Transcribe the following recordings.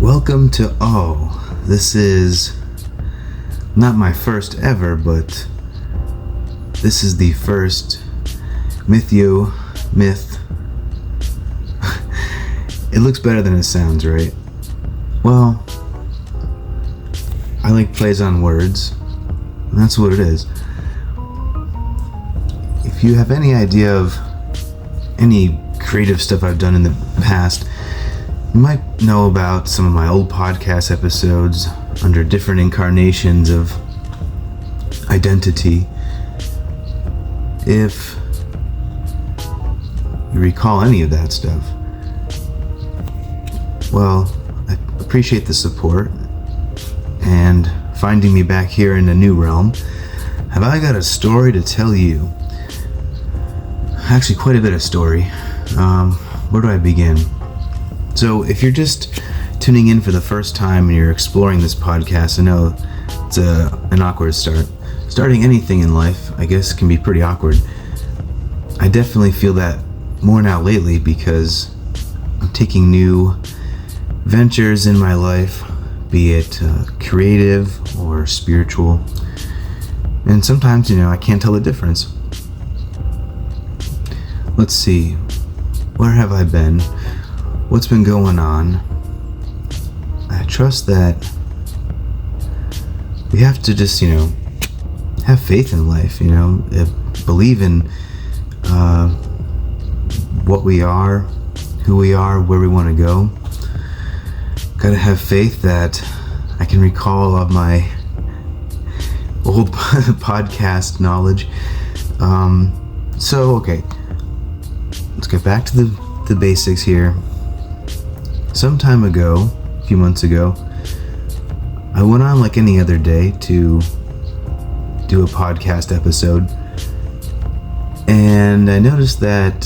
Welcome to this is not my first ever, but this is the first Mythyw myth. It looks better than it sounds, right? Well, I like plays on words. That's what it is. If you have any idea of any creative stuff I've done in the past, you might know about some of my old podcast episodes under different incarnations of identity. If you recall any of that stuff, well, I appreciate the support and finding me back here in a new realm. Have I got a story to tell you? Actually, quite a bit of story. Where do I begin? So if you're just tuning in for the first time and you're exploring this podcast, I know it's an awkward start. Starting anything in life, I guess, can be pretty awkward. I definitely feel that more now lately because I'm taking new ventures in my life, be it creative or spiritual. And sometimes, I can't tell the difference. Let's see. Where have I been? What's been going on? I trust that we have to just, have faith in life, believe in what we are, who we are, where we want to go. Gotta have faith that I can recall all of my old podcast knowledge. Okay, let's get back to the basics here. Some time ago, a few months ago, I went on like any other day to do a podcast episode, and I noticed that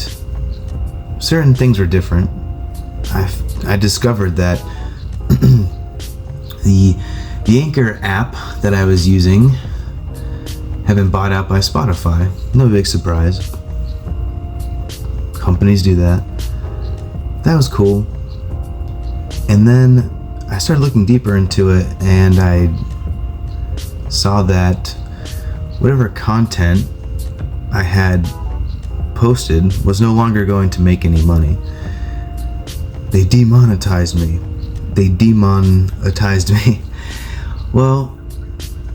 certain things were different. I discovered that the Anchor app that I was using had been bought out by Spotify. No big surprise. Companies do that. That was cool. And then I started looking deeper into it, and I saw that whatever content I had posted was no longer going to make any money. They demonetized me. Well,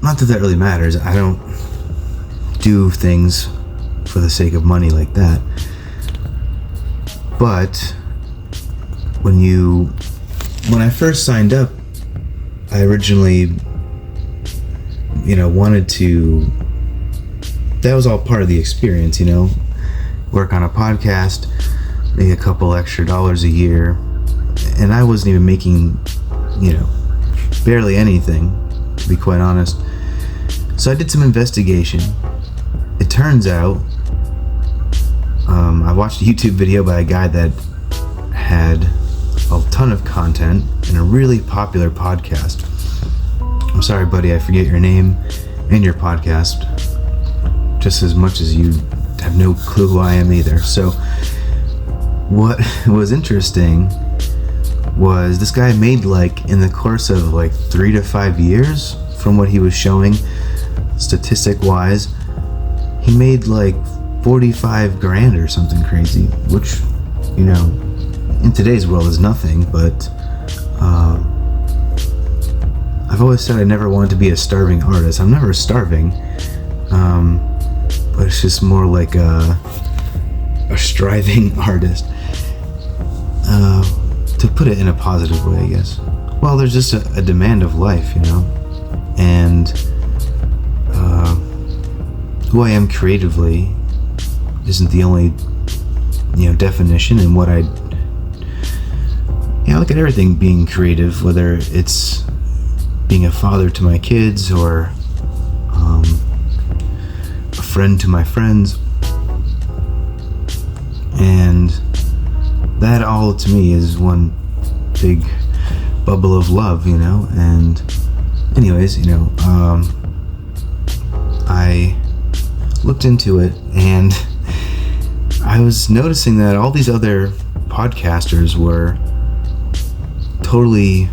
not that really matters. I don't do things for the sake of money like that. But when I first signed up, I originally, wanted to, that was all part of the experience, work on a podcast, make a couple extra dollars a year, and I wasn't even making, barely anything, to be quite honest. So I did some investigation. It turns out, I watched a YouTube video by a guy that had a ton of content and a really popular podcast. I'm sorry, buddy, I forget your name and your podcast, just as much as you have no clue who I am either. So what was interesting was this guy made in the course of 3 to 5 years, from what he was showing statistic wise, he made 45 grand or something crazy, which in today's world is nothing, but I've always said I never wanted to be a starving artist. I'm never starving, but it's just more like a striving artist, to put it in a positive way, I guess. Well, there's just a demand of life, and who I am creatively isn't the only definition. And what I look at everything being creative, whether it's being a father to my kids or a friend to my friends, and that all to me is one big bubble of love, and anyways, I looked into it, and I was noticing that all these other podcasters were totally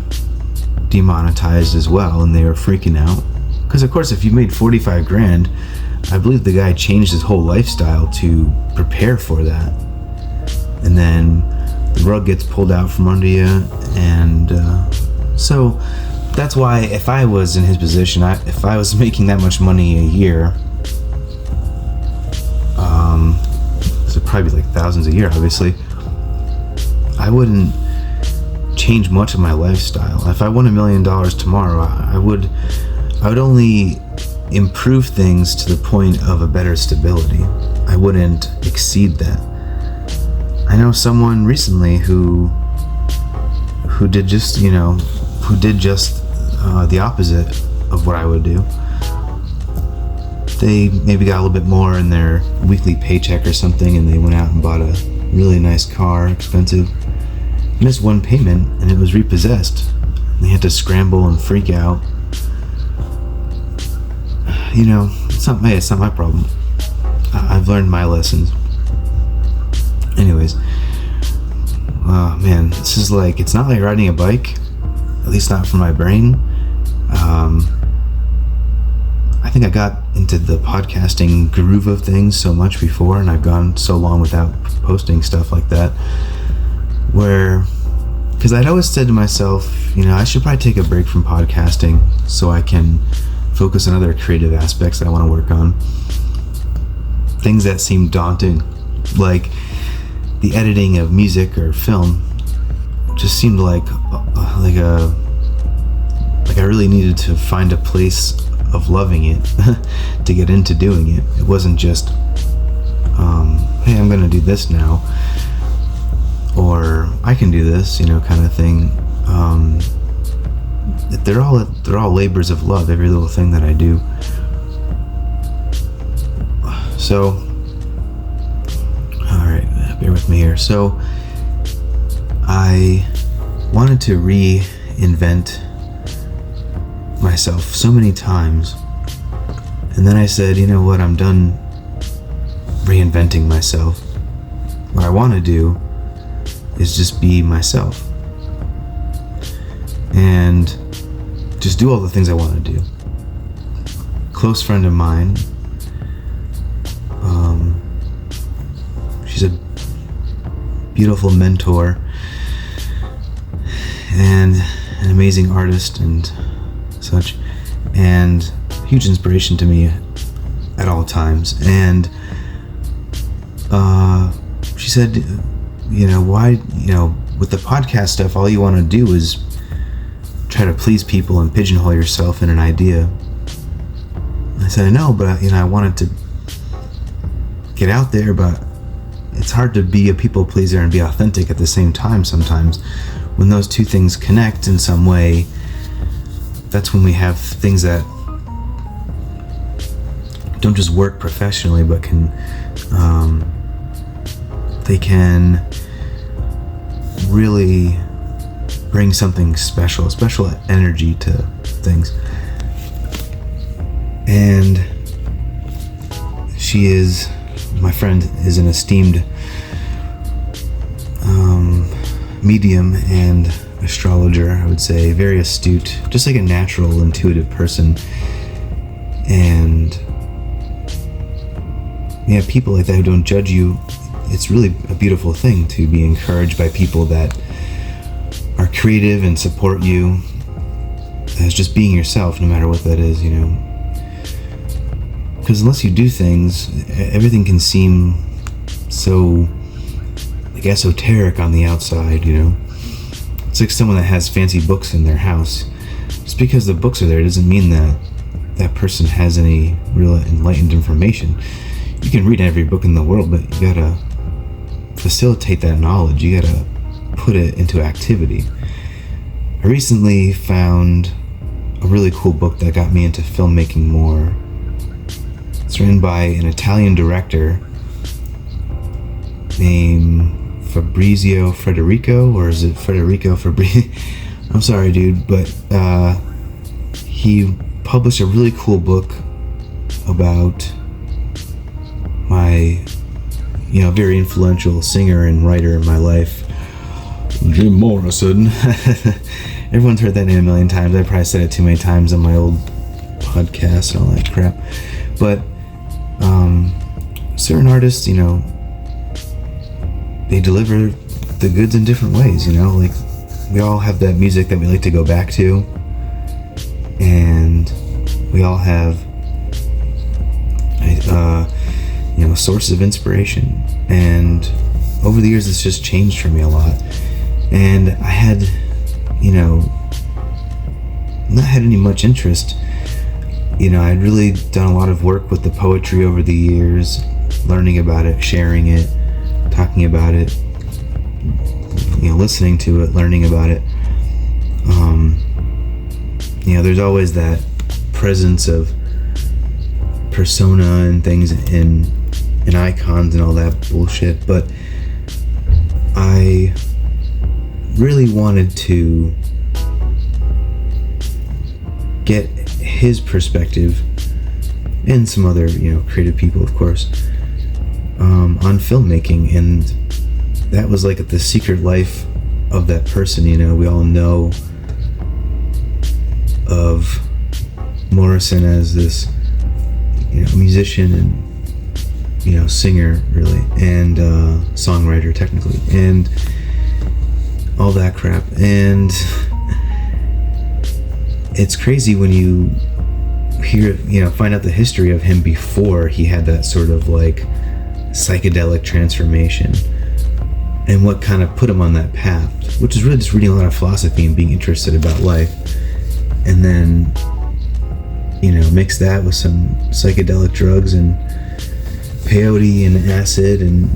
demonetized as well, and they were freaking out. Because of course, if you made 45 grand, I believe the guy changed his whole lifestyle to prepare for that. And then the rug gets pulled out from under you, and so that's why if I was in his position, if I was making that much money a year, so probably like thousands a year, obviously, I wouldn't change much of my lifestyle. If I won $1 million tomorrow, I would only improve things to the point of a better stability. I wouldn't exceed that. I know someone recently who did just the opposite of what I would do. They maybe got a little bit more in their weekly paycheck or something, and they went out and bought a really nice car, expensive, missed one payment, and it was repossessed. They had to scramble and freak out. It's not my problem. I've learned my lessons. Anyways, man, this is like, it's not like riding a bike, at least not for my brain. I think I got into the podcasting groove of things so much before, and I've gone so long without posting stuff like that, because I'd always said to myself, I should probably take a break from podcasting so I can focus on other creative aspects that I want to work on. Things that seem daunting, like the editing of music or film, just seemed like I really needed to find a place of loving it to get into doing it. It wasn't just hey, I'm gonna do this now, or I can do this, kind of thing. They're all labors of love, every little thing that I do. So, all right, bear with me here. So I wanted to reinvent myself so many times, and then I said, you know what, I'm done reinventing myself. What I want to do is just be myself and just do all the things I want to do. Close friend of mine, she's a beautiful mentor and an amazing artist and such, and huge inspiration to me at all times. And she said, why, with the podcast stuff, all you want to do is try to please people and pigeonhole yourself in an idea. I said, I know, but I wanted to get out there, but it's hard to be a people pleaser and be authentic at the same time sometimes. When those two things connect in some way, that's when we have things that don't just work professionally, but they can really bring something special energy to things. And my friend is an esteemed medium and astrologer, I would say, very astute, just like a natural, intuitive person. And people like that who don't judge you, it's really a beautiful thing to be encouraged by people that are creative and support you as just being yourself, no matter what that is, because unless you do things, everything can seem so esoteric on the outside. It's like someone that has fancy books in their house. Just because the books are there doesn't mean that person has any real enlightened information. You can read every book in the world, but you gotta facilitate that knowledge. You gotta put it into activity. I recently found a really cool book that got me into filmmaking more. It's written by an Italian director named Fabrizio Federico, or is it Federico Fabrizio? I'm sorry, dude, but he published a really cool book about my, very influential singer and writer in my life, Jim Morrison. Everyone's heard that name a million times. I probably said it too many times on my old podcast and all that crap. But certain artists, they deliver the goods in different ways, like we all have that music that we like to go back to, and we all have sources of inspiration, and over the years it's just changed for me a lot. And I had not had any much interest. I'd really done a lot of work with the poetry over the years, learning about it, sharing it, talking about it, listening to it, learning about it. There's always that presence of persona and things and icons and all that bullshit, but I really wanted to get his perspective, and some other creative people, of course, on filmmaking. And that was like the secret life of that person. We all know of Morrison as this musician and singer, really, and songwriter technically, and all that crap. And it's crazy when you find out the history of him before he had that sort of like psychedelic transformation, and what kind of put him on that path, which is really just reading a lot of philosophy and being interested about life, and then mix that with some psychedelic drugs and peyote and acid and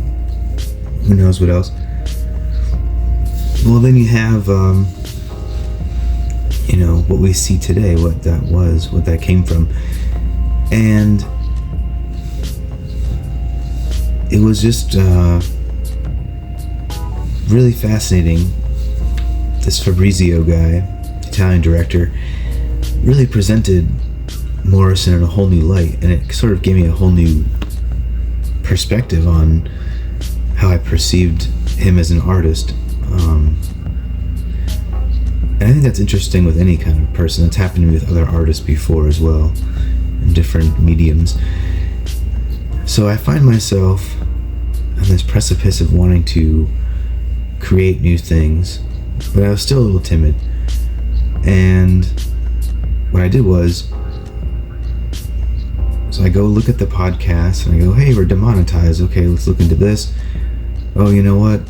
who knows what else. Well, then you have what we see today, what that was, what that came from. And it was just really fascinating. This Fabrizio guy, Italian director, really presented Morrison in a whole new light, and it sort of gave me a whole new perspective on how I perceived him as an artist. And I think that's interesting with any kind of person. That's happened to me with other artists before as well, in different mediums. So I find myself on this precipice of wanting to create new things, but I was still a little timid. And what I did was, so I go look at the podcast and I go, hey, we're demonetized. Okay, let's look into this. Oh, you know what?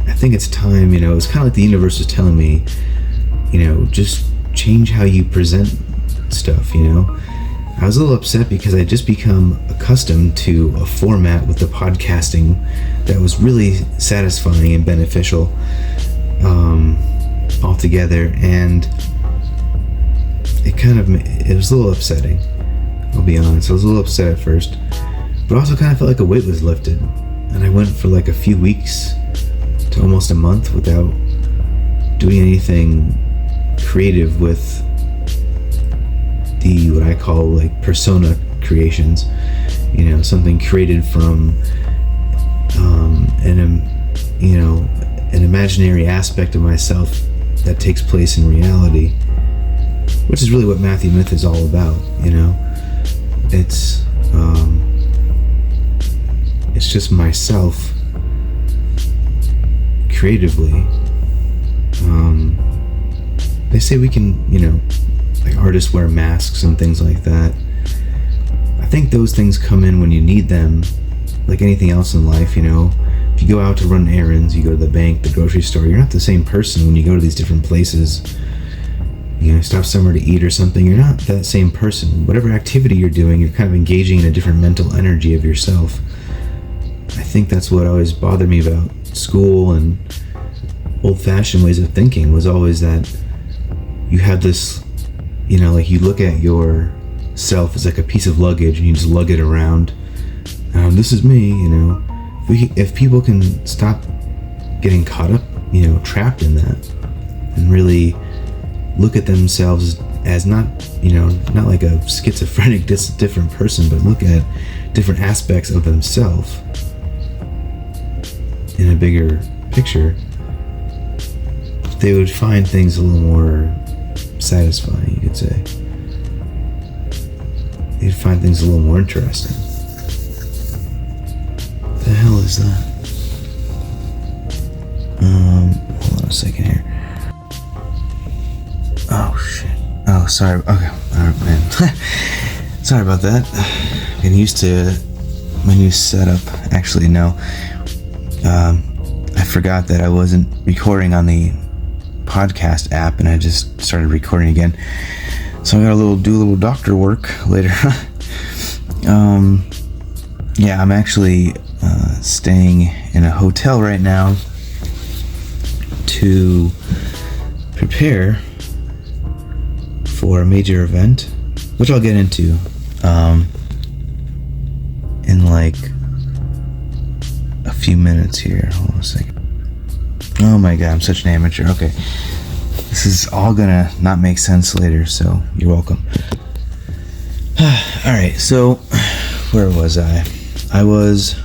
I think it's time. It's kind of like the universe was telling me, just change how you present stuff. I was a little upset because I'd just become accustomed to a format with the podcasting that was really satisfying and beneficial altogether, and it was a little upsetting. I'll be honest. I was a little upset at first, but also kind of felt like a weight was lifted, and I went for like a few weeks to almost a month without doing anything creative with the what I call like persona creations. Something created from an imaginary aspect of myself that takes place in reality, which is really what Mythyw is all about. It's just myself creatively. They say we can, like artists wear masks and things like that. I think those things come in when you need them, like anything else in life. If you go out to run errands, you go to the bank, the grocery store, you're not the same person when you go to these different places. Stop somewhere to eat or something, you're not that same person. Whatever activity you're doing, you're kind of engaging in a different mental energy of yourself. I think that's what always bothered me about school and old-fashioned ways of thinking, was always that you have this, like you look at yourself as like a piece of luggage and you just lug it around. This is me, If people can stop getting caught up, trapped in that, and really look at themselves as not like a schizophrenic, different person, but look at different aspects of themselves, in a bigger picture, they would find things a little more satisfying, you could say. They'd find things a little more interesting. What the hell is that? Hold on a second here. Oh shit. Oh, sorry. Okay. Alright, man. Sorry about that. Getting used to my new setup. Actually, no. I forgot that I wasn't recording on the podcast app, and I just started recording again. So I gotta do a little doctor work later. Yeah, I'm actually staying in a hotel right now to prepare for a major event, which I'll get into in like a few minutes here. Hold on a second. Oh my god, I'm such an amateur. Okay, this is all gonna not make sense later, so you're welcome. Alright, so where was I? I was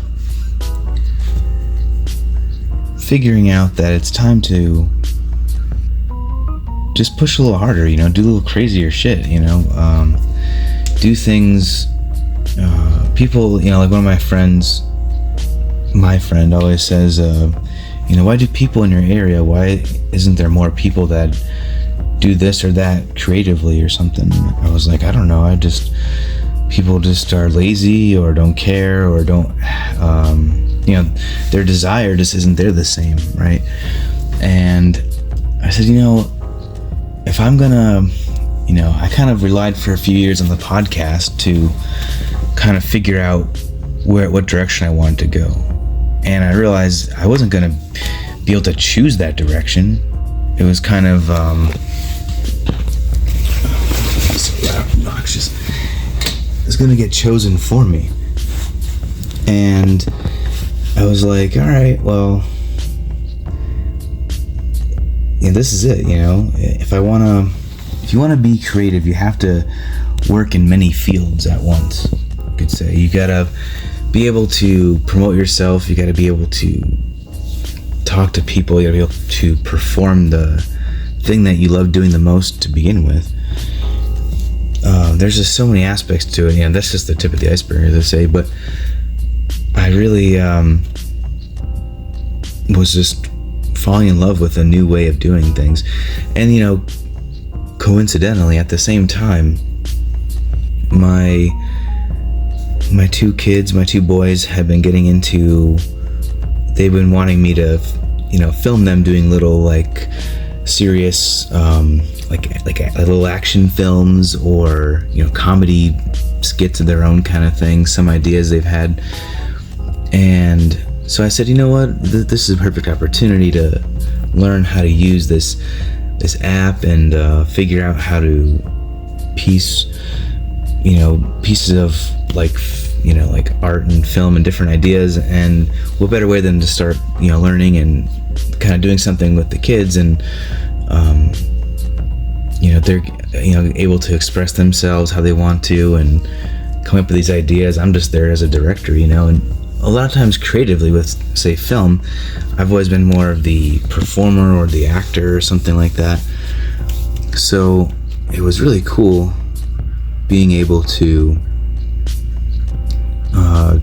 figuring out that it's time to just push a little harder, do a little crazier shit, do things, people, like one of my friends, my friend always says, why do people in your area, why isn't there more people that do this or that creatively or something? I was like, I don't know, people just are lazy or don't care or don't, their desire just isn't there the same, right? And I said, if I'm gonna, I kind of relied for a few years on the podcast to kind of figure out what direction I wanted to go. And I realized I wasn't gonna be able to choose that direction. It was kind of obnoxious. It's gonna get chosen for me. And I was like, all right, well, this is it, If you wanna be creative, you have to work in many fields at once, you could say. You gotta be able to promote yourself, you gotta be able to talk to people, you gotta be able to perform the thing that you love doing the most to begin with. There's just so many aspects to it, that's just the tip of the iceberg, as I say, but I really was just falling in love with a new way of doing things. And coincidentally, at the same time, my two kids, my two boys, have been getting into, they've been wanting me to film them doing little like serious like little action films or comedy skits of their own kind of thing, some ideas they've had. And so I said, what, this is a perfect opportunity to learn how to use this app and figure out how to piece pieces of like art and film and different ideas. And what better way than to start learning and kind of doing something with the kids, and they're able to express themselves how they want to and come up with these ideas. I'm just there as a director, and a lot of times creatively with, say, film, I've always been more of the performer or the actor or something like that. So it was really cool being able to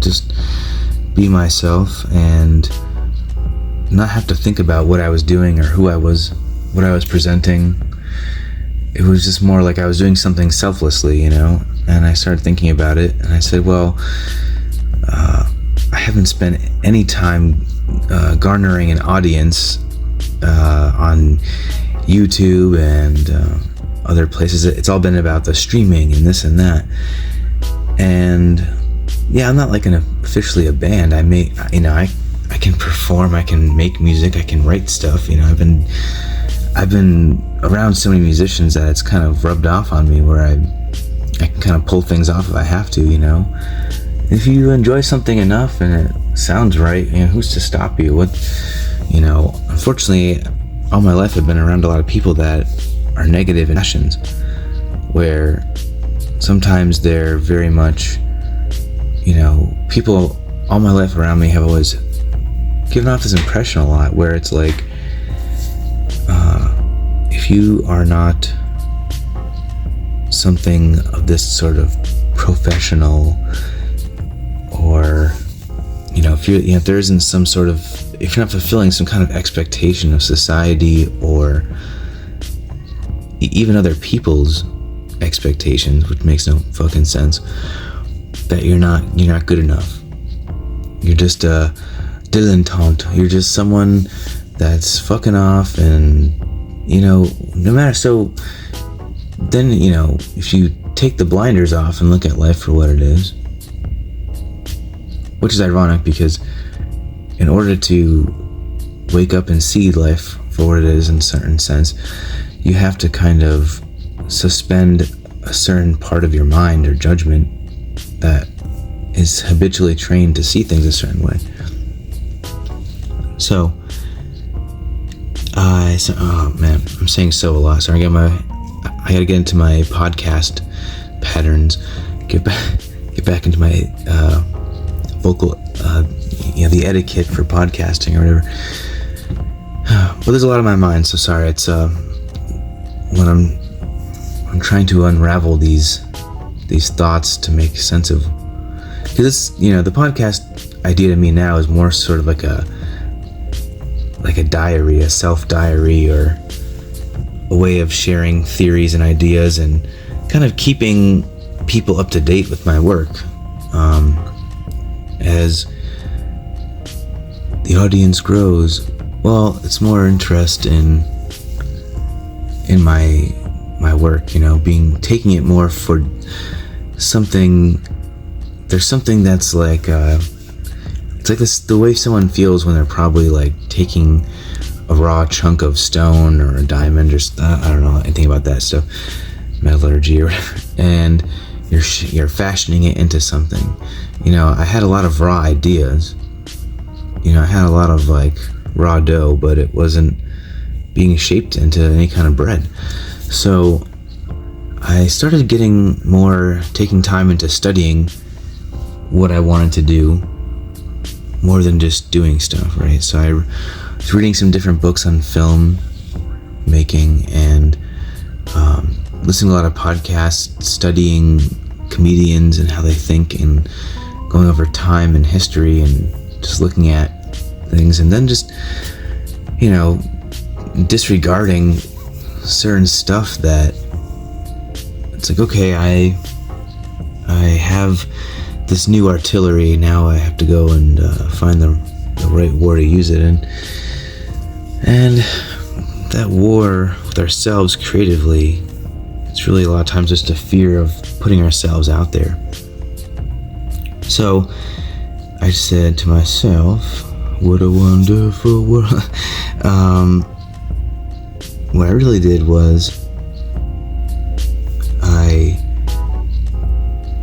just be myself and not have to think about what I was doing or what I was presenting. It was just more like I was doing something selflessly, and I started thinking about it, and I said, well, I haven't spent any time garnering an audience on YouTube and other places. It's all been about the streaming and this and that. And yeah, I'm not like officially a band. I can perform, I can make music, I can write stuff. I've been around so many musicians that it's kind of rubbed off on me where I can kind of pull things off if I have to. If you enjoy something enough and it sounds right, who's to stop you? Unfortunately, all my life I've been around a lot of people that are negative in passions, where sometimes they're very much, people all my life around me have always given off this impression a lot where it's like, if you are not something of this sort of professional, or if there isn't some sort of, if you're not fulfilling some kind of expectation of society or even other people's expectations, which makes no fucking sense, that you're not good enough. You're just a dilettante. You're just someone that's fucking off, and no matter. So then if you take the blinders off and look at life for what it is, which is ironic because in order to wake up and see life for what it is in a certain sense, you have to kind of suspend a certain part of your mind or judgment that is habitually trained to see things a certain way. So, oh man, I'm saying so a lot. Sorry, I gotta get into my podcast patterns. Get back into my vocal, the etiquette for podcasting or whatever. But there's a lot on my mind, so sorry. It's when I'm trying to unravel these thoughts to make sense of, because the podcast idea to me now is more sort of like a diary, a self-diary, or a way of sharing theories and ideas and kind of keeping people up to date with my work. As the audience grows, well, it's more interest in my work, taking it more for something. There's something that's like, it's like this, the way someone feels when they're probably like taking a raw chunk of stone or a diamond or I don't know anything about that stuff, metallurgy or whatever, and you're fashioning it into something. I had a lot of raw ideas. I had a lot of like raw dough, but it wasn't being shaped into any kind of bread. So I started taking time into studying what I wanted to do more than just doing stuff, right? So I was reading some different books on film making and listening to a lot of podcasts, studying comedians and how they think, and going over time and history and just looking at things, and then just disregarding certain stuff that it's like, okay, I have this new artillery, now I have to go and find the right war to use it in. And that war with ourselves creatively, it's really a lot of times just a fear of putting ourselves out there. So I said to myself, what a wonderful world. What I really did was I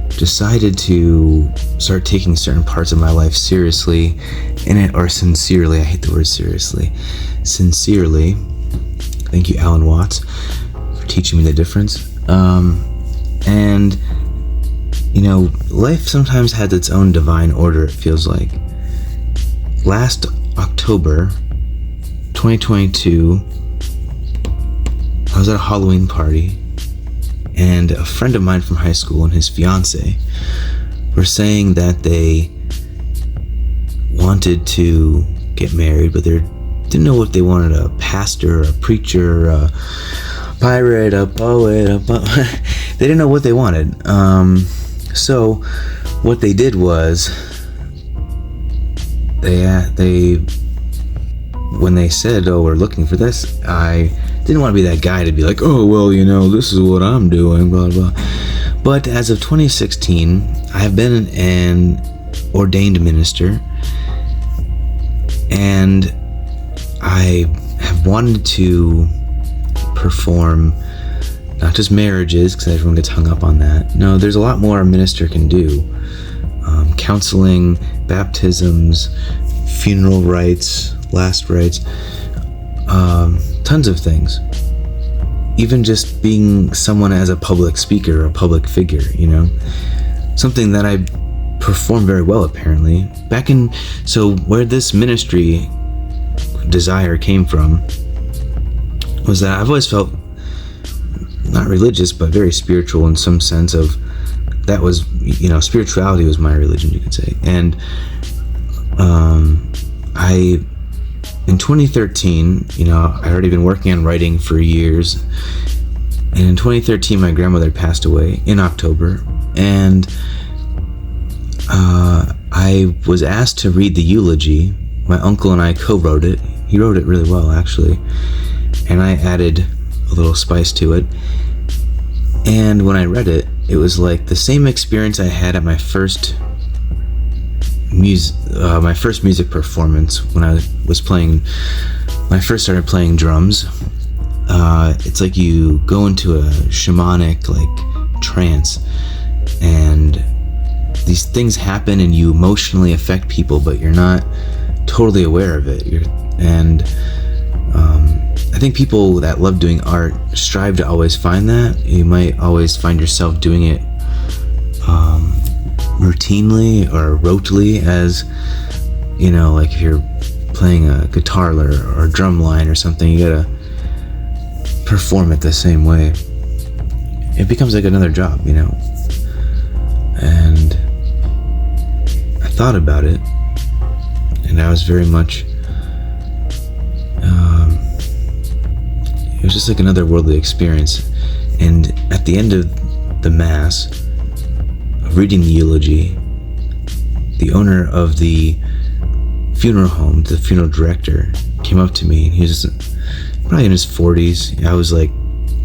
decided to start taking certain parts of my life seriously, or sincerely. I hate the word seriously. Sincerely. Thank you, Alan Watts, for teaching me the difference. And life sometimes has its own divine order, it feels like. Last October 2022, I was at a Halloween party, and a friend of mine from high school and his fiance were saying that they wanted to get married, but they didn't know what they wanted: a pastor, a preacher, a pirate, a poet, they didn't know what they wanted. So what they did was they when they said, oh, we're looking for this, I didn't want to be that guy to be like, oh, well, this is what I'm doing, blah, blah. But as of 2016, I have been an ordained minister, and I have wanted to perform not just marriages, because everyone gets hung up on that. No, there's a lot more a minister can do. Counseling, baptisms, funeral rites, last rites, tons of things. Even just being someone as a public speaker, a public figure, something that I perform very well, apparently. So where this ministry desire came from was that I've always felt not religious, but very spiritual in some sense of that was, spirituality was my religion, you could say. And in 2013, I'd already been working on writing for years. And in 2013, my grandmother passed away in October. And I was asked to read the eulogy. My uncle and I co-wrote it. He wrote it really well, actually. And I added a little spice to it. And when I read it, it was like the same experience I had at my first music performance when I first started playing drums. It's like you go into a shamanic trance, and these things happen and you emotionally affect people, but you're not totally aware of it. I think people that love doing art strive to always find that. You might always find yourself doing it routinely or rotely, as like if you're playing a guitar or a drum line or something, you gotta perform it the same way. It becomes like another job, and I thought about it, and I was very much it was just like another worldly experience. And at the end of the Mass, of reading the eulogy, the owner of the funeral home, the funeral director, came up to me, and he was probably in his 40s. I was like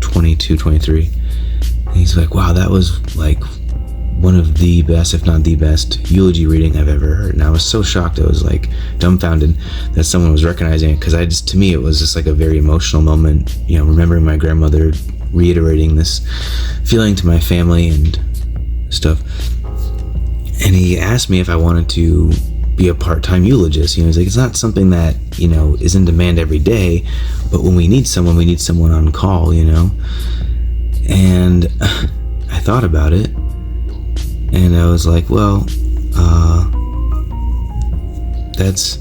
22, 23. And he's like, wow, that was like one of the best, if not the best, eulogy reading I've ever heard. And I was so shocked. I was like dumbfounded that someone was recognizing it, because to me, it was just like a very emotional moment, remembering my grandmother, reiterating this feeling to my family and stuff. And he asked me if I wanted to be a part-time eulogist. He's like, it's not something that, is in demand every day, but when we need someone on call, And I thought about it, and I was like, well, that's,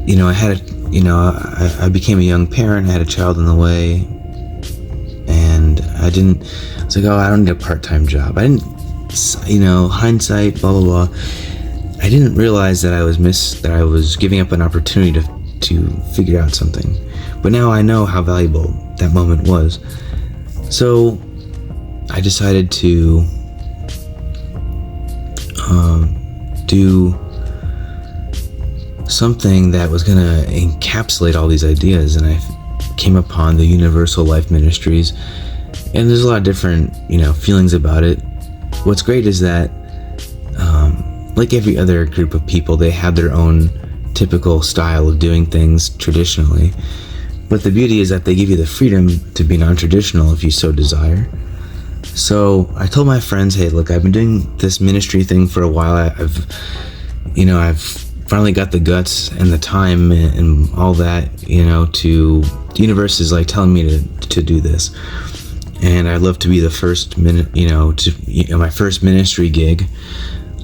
I became a young parent, I had a child on the way, and I was like, I don't need a part-time job. I didn't, hindsight, blah, blah, blah. I didn't realize that I was giving up an opportunity to figure out something. But now I know how valuable that moment was. So I decided to do something that was going to encapsulate all these ideas, and I came upon the Universal Life Ministries, and there's a lot of different feelings about it. What's great is that like every other group of people, they have their own typical style of doing things traditionally, but the beauty is that they give you the freedom to be non-traditional if you so desire. So I told my friends, hey, look, I've been doing this ministry thing for a while. I've finally got the guts and the time and all that, the universe is like telling me to do this. And I'd love to be the first my first ministry gig.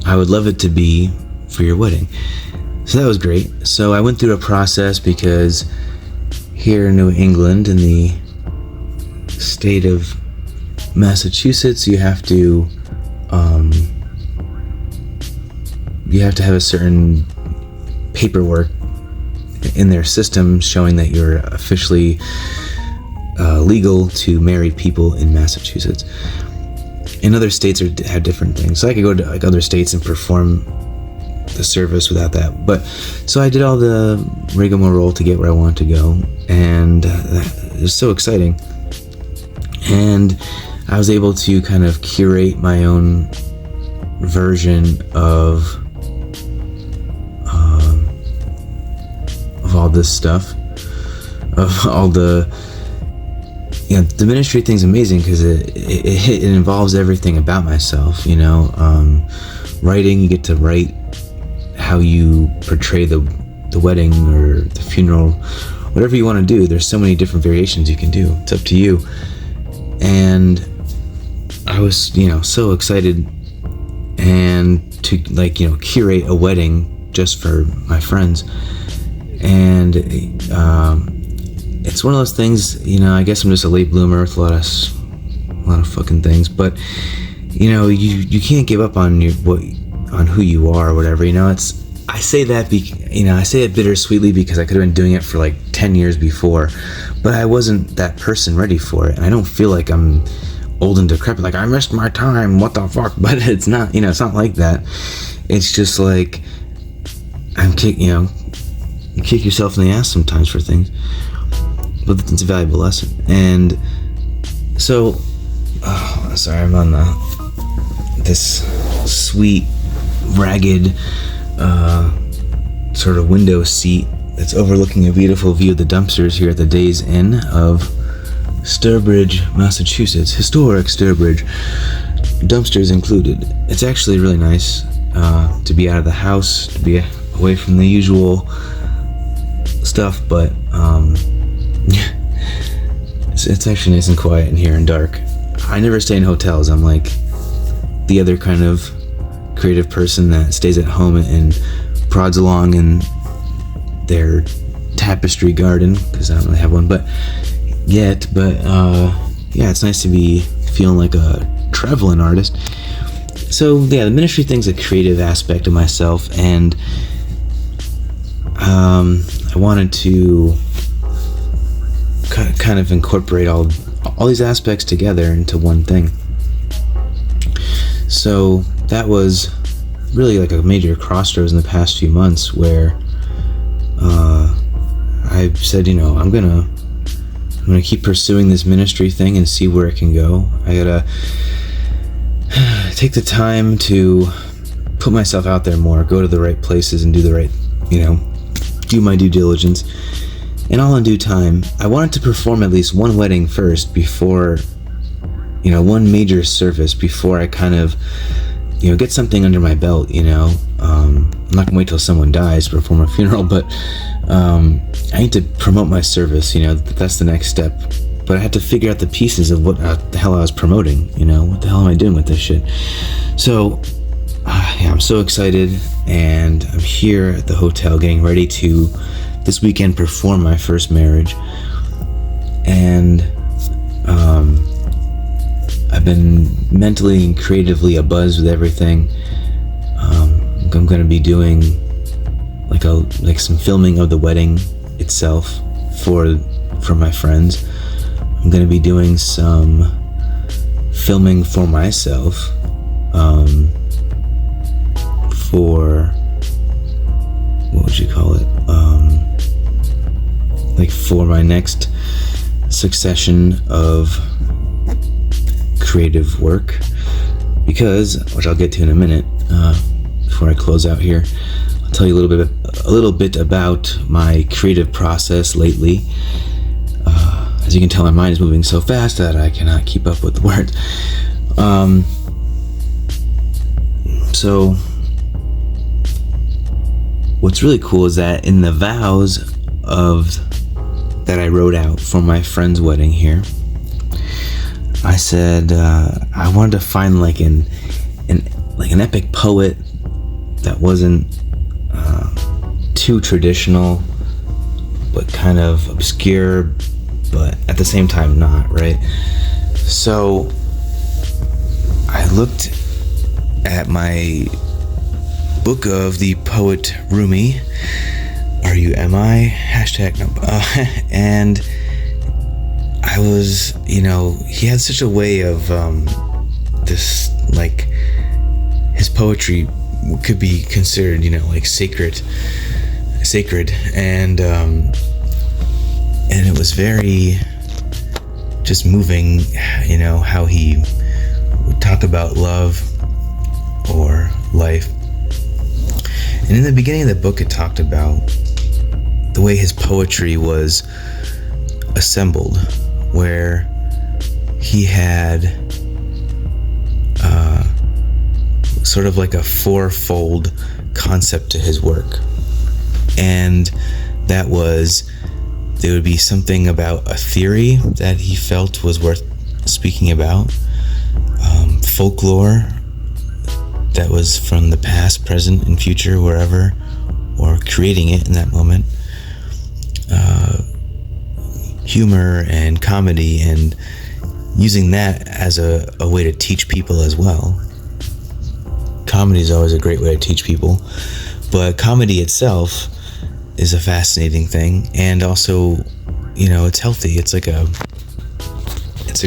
I would love it to be for your wedding. So that was great. So I went through a process, because here in New England, in the state of Massachusetts, you have to have a certain paperwork in their system showing that you're officially legal to marry people in Massachusetts. In other states have different things. So I could go to other states and perform the service without that. But so I did all the rigmarole to get where I wanted to go, and it was so exciting. And I was able to kind of curate my own version of all this stuff, of all the ministry thing's amazing because it involves everything about myself. Writing, you get to write how you portray the wedding or the funeral, whatever you want to do. There's so many different variations you can do. It's up to you. And I was, so excited, and to curate a wedding just for my friends. And it's one of those things, I guess I'm just a late bloomer with a lot of fucking things, but you can't give up on who you are or whatever. I say that I say it bittersweetly because I could have been doing it for like 10 years before, but I wasn't that person ready for it, and I don't feel like I'm old and decrepit, like I missed my time, what the fuck. But it's not, it's not like that. It's just like you kick yourself in the ass sometimes for things, but it's a valuable lesson. And so, sorry, I'm on this sweet, ragged, sort of window seat that's overlooking a beautiful view of the dumpsters here at the Days Inn of Sturbridge, Massachusetts. Historic Sturbridge, dumpsters included. It's actually really nice to be out of the house, to be away from the usual stuff, but it's actually nice and quiet in here and dark. I never stay in hotels. I'm like the other kind of creative person that stays at home and prods along in their tapestry garden, because I don't really have one yeah, it's nice to be feeling like a traveling artist. So yeah, the ministry thing's a creative aspect of myself, and I wanted to kind of incorporate all these aspects together into one thing. So that was really like a major crossroads in the past few months, where I said, I'm gonna keep pursuing this ministry thing and see where it can go. I gotta take the time to put myself out there more, go to the right places and do the right, do my due diligence. And all in due time, I wanted to perform at least one wedding first before, one major service before I kind of, get something under my belt. I'm not gonna wait till someone dies to perform a funeral, but I need to promote my service. That's the next step. But I had to figure out the pieces of what the hell I was promoting. What the hell am I doing with this shit? So, I'm so excited, and I'm here at the hotel getting ready to this weekend perform my first marriage. And I've been mentally and creatively abuzz with everything. I'm going to be doing like some filming of the wedding itself for my friends. I'm going to be doing some filming for myself for, what would you call it, for my next succession of creative work, because, which I'll get to in a minute, before I close out here, I'll tell you a little bit about my creative process lately. As you can tell, my mind is moving so fast that I cannot keep up with the words. So what's really cool is that in the vows that I wrote out for my friend's wedding here, I said I wanted to find like an epic poet that wasn't too traditional, but kind of obscure, but at the same time not, right? So I looked at my book of the poet Rumi, R-U-M-I, #, and I was, he had such a way of this, like, his poetry could be considered, sacred, and it was very just moving, how he would talk about love or life. And in the beginning of the book, it talked about the way his poetry was assembled, where he had sort of like a fourfold concept to his work. And that was, there would be something about a theory that he felt was worth speaking about, folklore that was from the past, present, and future, wherever, or creating it in that moment. Humor and comedy, and using that as a way to teach people as well. Comedy is always a great way to teach people, but comedy itself is a fascinating thing, and also, it's healthy. It's a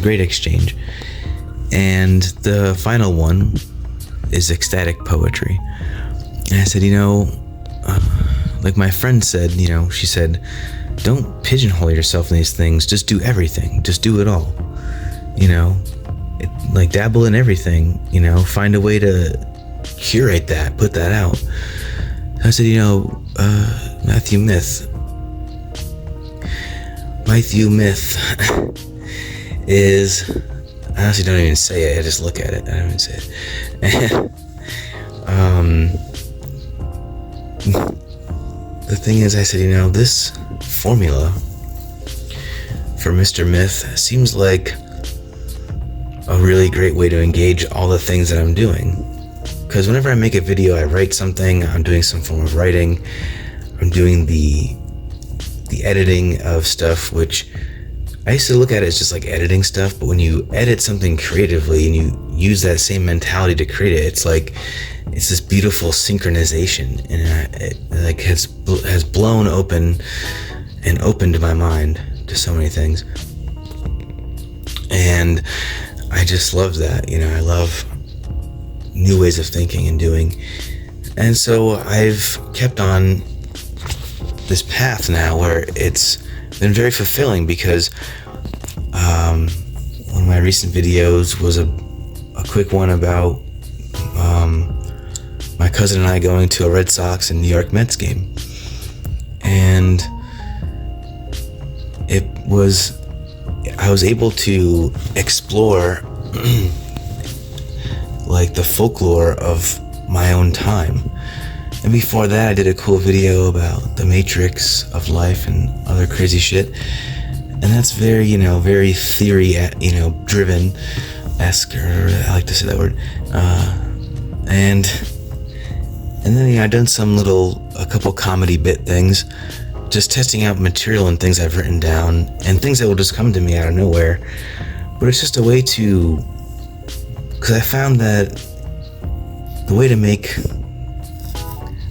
great exchange. And the final one is ecstatic poetry. And I said, like my friend said, she said, don't pigeonhole yourself in these things. Just do everything. Just do it all. Dabble in everything. Find a way to curate that, put that out. I said, Mythyw myth is, I honestly don't even say it. I just look at it. I don't even say it. The thing is, I said, this formula for Mr. Myth seems like a really great way to engage all the things that I'm doing. Because whenever I make a video, I write something, I'm doing some form of writing, I'm doing the editing of stuff, which I used to look at it as just like editing stuff, but when you edit something creatively and you use that same mentality to create it, it's this beautiful synchronization, and it has blown open and opened my mind to so many things. And I just love that. I love new ways of thinking and doing. And so I've kept on this path now where it's been very fulfilling, because one of my recent videos was a quick one about my cousin and I going to a Red Sox and New York Mets game. And I was able to explore the folklore of my own time. And before that, I did a cool video about the matrix of life and other crazy shit. And that's very, very theory, driven-esque, or I like to say that word. And then, I've done a couple comedy bit things, just testing out material and things I've written down, and things that will just come to me out of nowhere. But it's just a way because I found that the way to make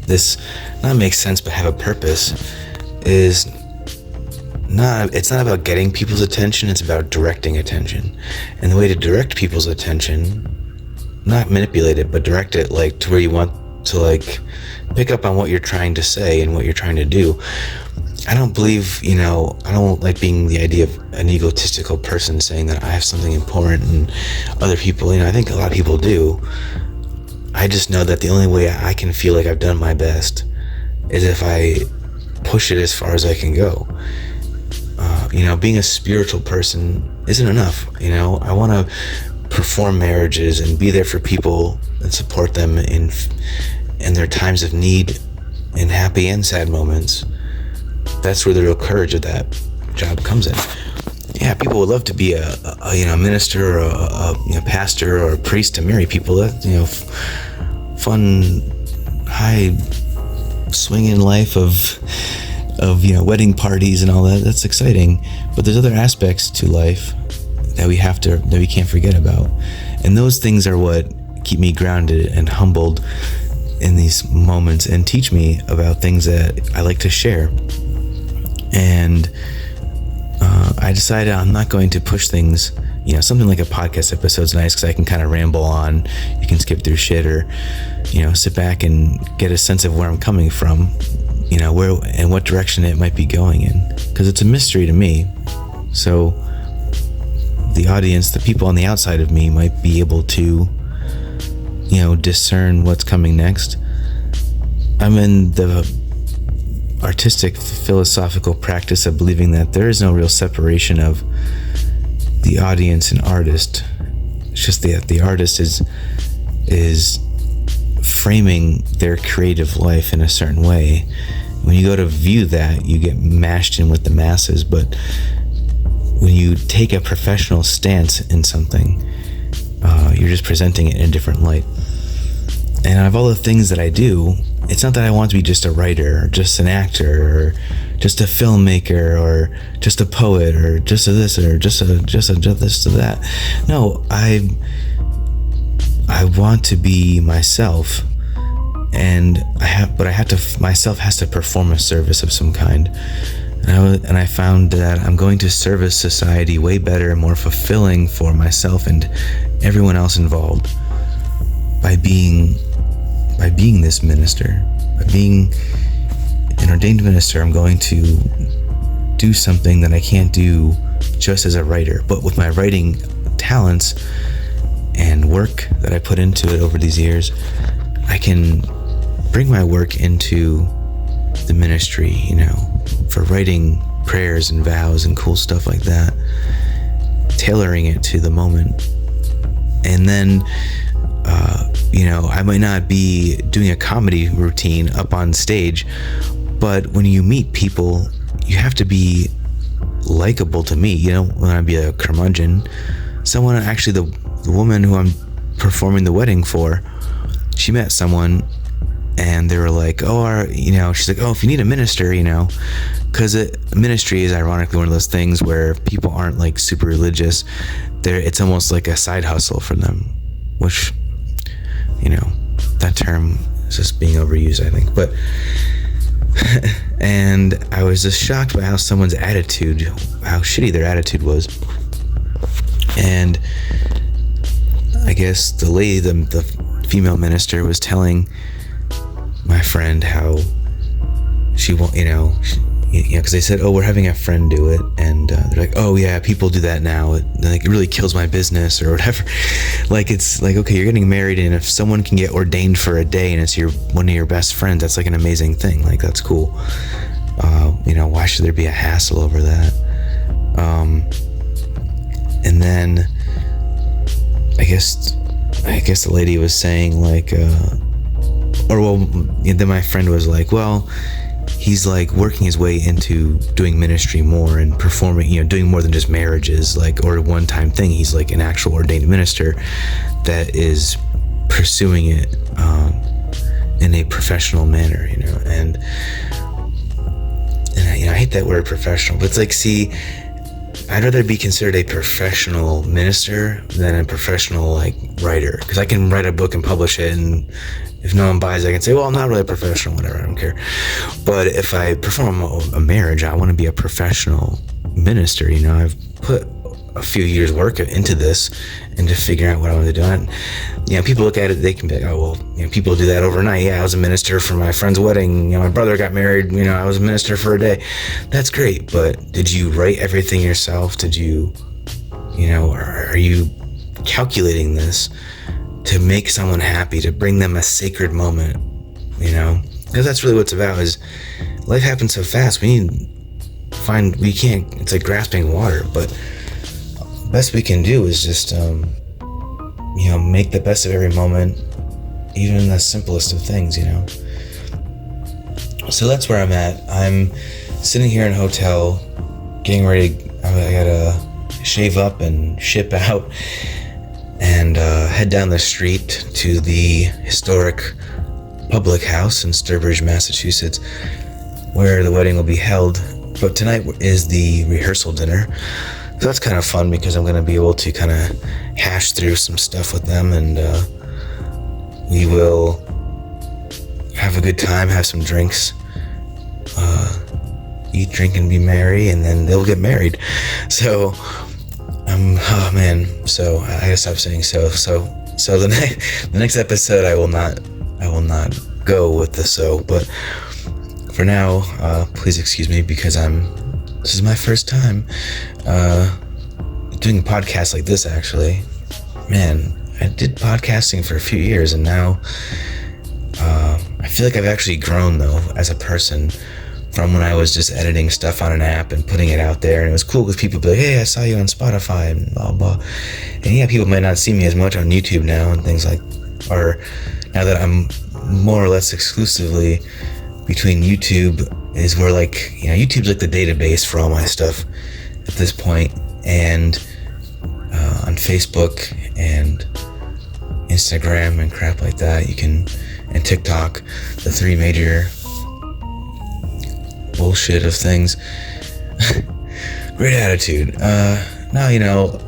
this not make sense but have a purpose is it's not about getting people's attention, it's about directing attention. And the way to direct people's attention, not manipulate it, but direct it to where you want to pick up on what you're trying to say and what you're trying to do. I don't believe, I don't like being the idea of an egotistical person saying that I have something important and other people, I think a lot of people do. I just know that the only way I can feel like I've done my best is if I push it as far as I can go. Being a spiritual person isn't enough. I want to perform marriages and be there for people and support them in their times of need, in happy and sad moments. That's where the real courage of that job comes in. Yeah, people would love to be a minister or a pastor or a priest to marry people. That fun, high swinging life of wedding parties and all that. That's exciting. But there's other aspects to life that we can't forget about. And those things are what keep me grounded and humbled in these moments, and teach me about things that I like to share. And I decided I'm not going to push things, something like a podcast episode's nice because I can kind of ramble on. You can skip through shit, or sit back and get a sense of where I'm coming from, where and what direction it might be going in, because it's a mystery to me. So the audience, the people on the outside of me, might be able to discern what's coming next. I'm in the artistic philosophical practice of believing that there is no real separation of the audience and artist. It's just that the artist is framing their creative life in a certain way. When you go to view that, you get mashed in with the masses. But when you take a professional stance in something, you're just presenting it in a different light. And out of all the things that I do, it's not that I want to be just a writer or just an actor or just a filmmaker or just a poet or just a this or just a this to that. No, I want to be myself, and myself has to perform a service of some kind. And I found that I'm going to service society way better and more fulfilling for myself and everyone else involved by being this minister. By being an ordained minister, I'm going to do something that I can't do just as a writer, but with my writing talents and work that I put into it over these years, I can bring my work into the ministry, for writing prayers and vows and cool stuff like that, tailoring it to the moment. And then I might not be doing a comedy routine up on stage, but when you meet people, you have to be likable to me. You don't want to be a curmudgeon. Someone, actually, the woman who I'm performing the wedding for, she met someone and they were like, she's like, if you need a minister, because ministry is ironically one of those things where people aren't like super religious. It's almost like a side hustle for them, which, that term is just being overused, I think. But and I was just shocked by how someone's attitude, how shitty their attitude was. And I guess the lady, the female minister, was telling my friend how she won't, because they said, we're having a friend do it, and they're like, oh yeah, people do that now, it really kills my business or whatever. Like, it's like, okay, you're getting married, and if someone can get ordained for a day and it's one of your best friends, that's like an amazing thing. Like, that's cool. Why should there be a hassle over that? And then I guess the lady was saying like, then my friend was like, well, he's like working his way into doing ministry more and performing, doing more than just marriages, or a one-time thing. He's like an actual ordained minister that is pursuing it in a professional manner, and I hate that word professional, but it's like, see, I'd rather be considered a professional minister than a professional writer, because I can write a book and publish it, and if no one buys it, I can say, well, I'm not really a professional, whatever, I don't care. But if I perform a marriage, I want to be a professional minister. I've put a few years work into this and to figure out what I want to do. And, people look at it, they can be like, people do that overnight. Yeah, I was a minister for my friend's wedding. My brother got married. I was a minister for a day. That's great. But did you write everything yourself? Did you, are you calculating this to make someone happy, to bring them a sacred moment, because that's really what it's about. Is life happens so fast, we can't, it's like grasping water, but the best we can do is just make the best of every moment, even in the simplest of things. So that's where I'm at. I'm sitting here in a hotel getting ready. I gotta shave up and ship out and head down the street to the historic public house in Sturbridge, Massachusetts, where the wedding will be held. But tonight is the rehearsal dinner. So that's kind of fun because I'm going to be able to kind of hash through some stuff with them, and we will have a good time, have some drinks, eat, drink, and be merry, and then they'll get married. So so I gotta stop saying so the next episode I will not go with the so, but for now, please excuse me, because this is my first time doing a podcast like this. Actually, man, I did podcasting for a few years, and now I feel like I've actually grown though as a person from when I was just editing stuff on an app and putting it out there. And it was cool because people would be like, hey, I saw you on Spotify and blah, blah. And yeah, people might not see me as much on YouTube now and things like, or now that I'm more or less exclusively between YouTube is where YouTube's like the database for all my stuff at this point, and on Facebook and Instagram and crap like that. And TikTok, the three major bullshit of things. Great attitude. No,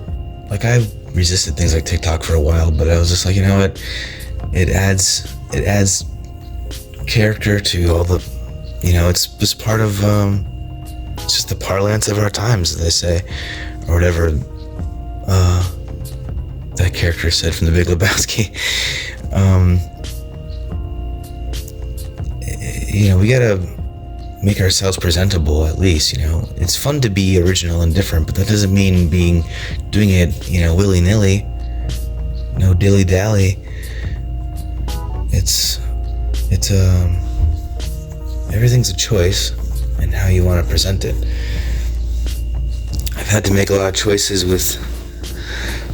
like I resisted things like TikTok for a while, but I was just like, you know what? It adds character to all the, it's just part of, it's just the parlance of our times, as they say, or whatever that character said from The Big Lebowski. We gotta make ourselves presentable, at least. It's fun to be original and different, but that doesn't mean doing it willy-nilly, no dilly-dally. It's everything's a choice and how you want to present it. I've had to make a lot of choices with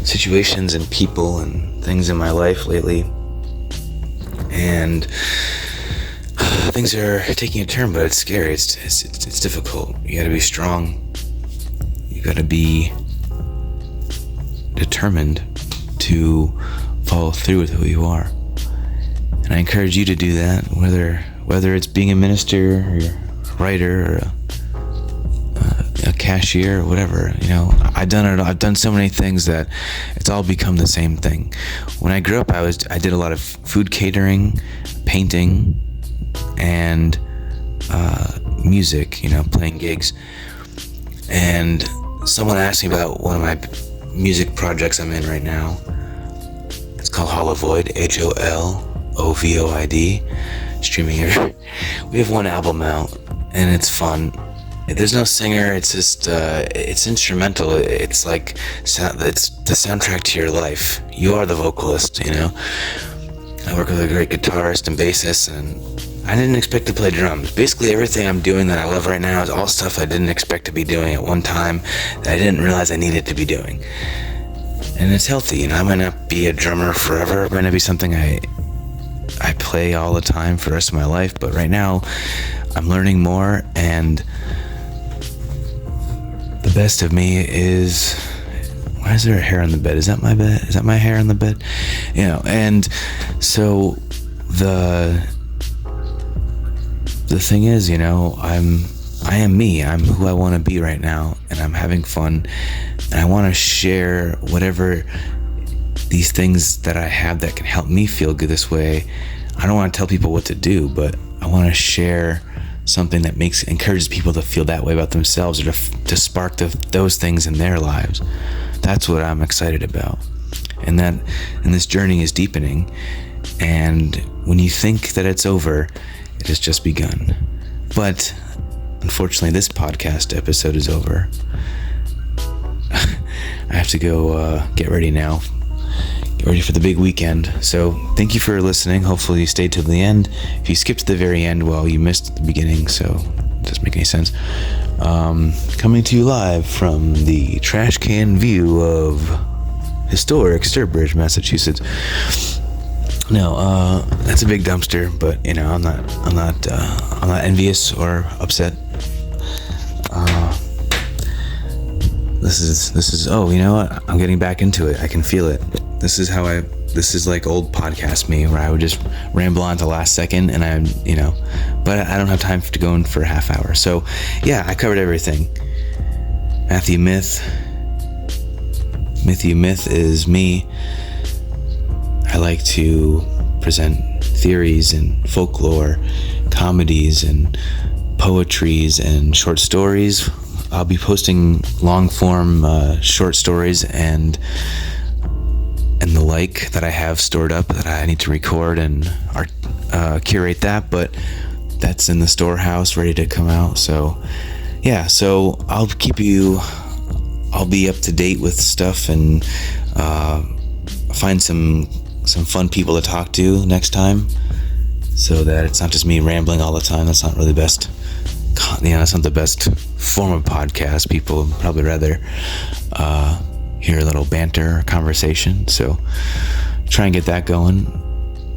situations and people and things in my life lately, and things are taking a turn, but it's scary. It's difficult. You gotta be strong. You gotta be determined to follow through with who you are. And I encourage you to do that, whether it's being a minister or a writer or a cashier or whatever. I've done so many things that it's all become the same thing. When I grew up, I did a lot of food catering, painting, and music, playing gigs. And someone asked me about one of my music projects I'm in right now. It's called Holovoid, HOLOVOID, streaming here. We have one album out, and it's fun. There's no singer. It's just it's instrumental. It's like it's the soundtrack to your life. You are the vocalist. I work with a great guitarist and bassist, and I didn't expect to play drums. Basically, everything I'm doing that I love right now is all stuff I didn't expect to be doing at one time that I didn't realize I needed to be doing. And it's healthy. I might not be a drummer forever. It might not be something I play all the time for the rest of my life. But right now, I'm learning more, and the best of me is... Why is there a hair on the bed? Is that my bed? Is that my hair on the bed? And so the thing is, I am me. I'm who I want to be right now, and I'm having fun, and I want to share whatever these things that I have that can help me feel good this way. I don't want to tell people what to do, but I want to share something that encourages people to feel that way about themselves, or to spark those things in their lives. That's what I'm excited about, and this journey is deepening. And when you think that it's over, it has just begun. But unfortunately, this podcast episode is over. I have to go get ready now. Get ready for the big weekend. So thank you for listening. Hopefully you stayed till the end. If you skipped to the very end, well, you missed the beginning, so it doesn't make any sense. Coming to you live from the trash can view of historic Sturbridge, Massachusetts. No, that's a big dumpster, but I'm not envious or upset. This is. Oh, you know what? I'm getting back into it. I can feel it. This is like old podcast me, where I would just ramble on to the last second, and but I don't have time to go in for a half hour. So, yeah, I covered everything. Mythyw Myth is me. I like to present theories and folklore, comedies and poetries and short stories. I'll be posting long-form short stories and the like that I have stored up that I need to record and curate that, but that's in the storehouse ready to come out. So yeah, so I'll be up to date with stuff and find some fun people to talk to next time, so that it's not just me rambling all the time. That's not really best. That's not the best form of podcast. People would probably rather hear a little banter or conversation. So try and get that going.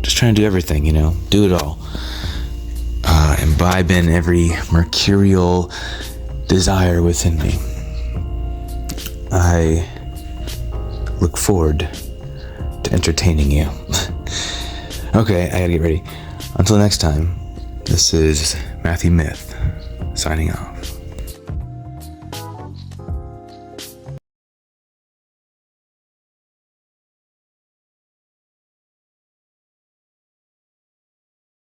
Just try and do everything, do it all. Imbibe in every mercurial desire within me. I look forward to entertaining you. Okay, I gotta get ready. Until next time, this is Mythyw Myth, signing off.